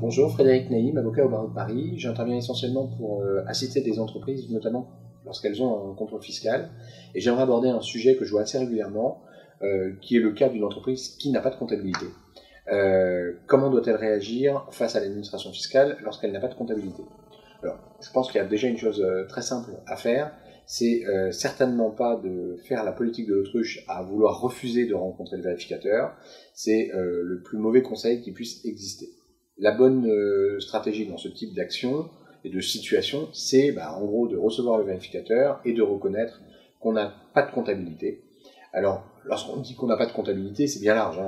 Bonjour, Frédéric Naïm, avocat au barreau de Paris. J'interviens essentiellement pour assister des entreprises, notamment lorsqu'elles ont un contrôle fiscal. Et j'aimerais aborder un sujet que je vois assez régulièrement, qui est le cas d'une entreprise qui n'a pas de comptabilité. Comment doit-elle réagir face à l'administration fiscale lorsqu'elle n'a pas de comptabilité? Alors, je pense qu'il y a déjà une chose très simple à faire, c'est certainement pas de faire la politique de l'autruche à vouloir refuser de rencontrer le vérificateur. C'est le plus mauvais conseil qui puisse exister. La bonne stratégie dans ce type d'action et de situation, c'est en gros de recevoir le vérificateur et de reconnaître qu'on n'a pas de comptabilité. Alors, lorsqu'on dit qu'on n'a pas de comptabilité, c'est bien large.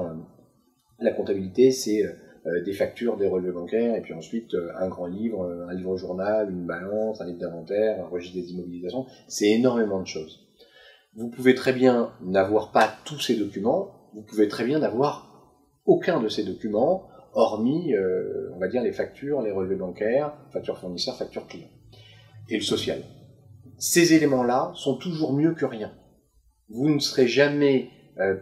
La comptabilité, c'est des factures, des relevés bancaires, et puis ensuite un grand livre, un livre-journal, une balance, un livre d'inventaire, un registre des immobilisations. C'est énormément de choses. Vous pouvez très bien n'avoir pas tous ces documents, vous pouvez très bien n'avoir aucun de ces documents, hormis, on va dire, les factures, les relevés bancaires, factures fournisseurs, factures clients, et le social. Ces éléments-là sont toujours mieux que rien. Vous ne serez jamais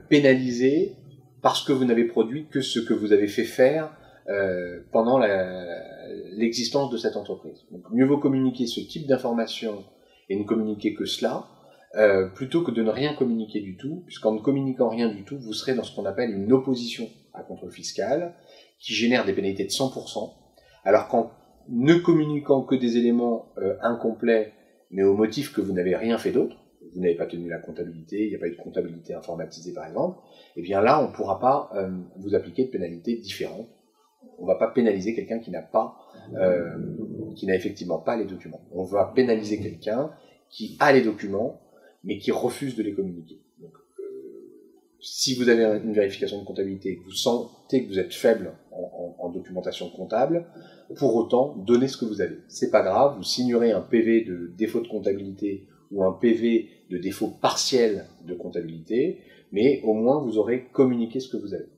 pénalisé parce que vous n'avez produit que ce que vous avez fait faire pendant l'existence de cette entreprise. Donc, mieux vaut communiquer ce type d'informations et ne communiquer que cela, plutôt que de ne rien communiquer du tout, puisqu'en ne communiquant rien du tout, vous serez dans ce qu'on appelle une opposition à contrôle fiscal, qui génère des pénalités de 100%, alors qu'en ne communiquant que des éléments incomplets, mais au motif que vous n'avez rien fait d'autre, vous n'avez pas tenu la comptabilité, il n'y a pas eu de comptabilité informatisée par exemple, et bien là on ne pourra pas vous appliquer de pénalités différentes. On ne va pas pénaliser quelqu'un qui n'a effectivement pas les documents. On va pénaliser quelqu'un qui a les documents, mais qui refuse de les communiquer. Donc, si vous avez une vérification de comptabilité et que vous sentez que vous êtes faible en documentation comptable, pour autant, donnez ce que vous avez. C'est pas grave, vous signerez un PV de défaut de comptabilité ou un PV de défaut partiel de comptabilité, mais au moins vous aurez communiqué ce que vous avez.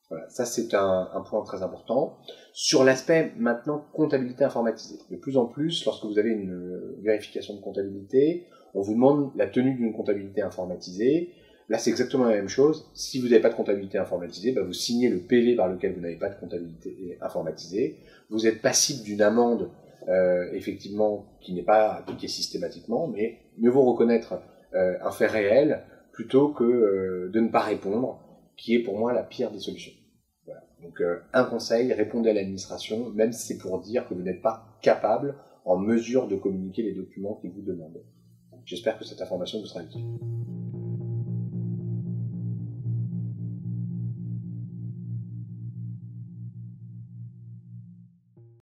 Voilà, ça c'est un point très important. Sur l'aspect maintenant comptabilité informatisée, de plus en plus, lorsque vous avez une vérification de comptabilité, on vous demande la tenue d'une comptabilité informatisée. Là, c'est exactement la même chose. Si vous n'avez pas de comptabilité informatisée, vous signez le PV par lequel vous n'avez pas de comptabilité informatisée. Vous êtes passible d'une amende, effectivement, qui n'est pas appliquée systématiquement, mais mieux vaut reconnaître un fait réel plutôt que de ne pas répondre, qui est pour moi la pire des solutions. Voilà. Donc, un conseil, répondez à l'administration, même si c'est pour dire que vous n'êtes pas capable, en mesure de communiquer les documents qu'ils vous demandent. J'espère que cette information vous sera utile.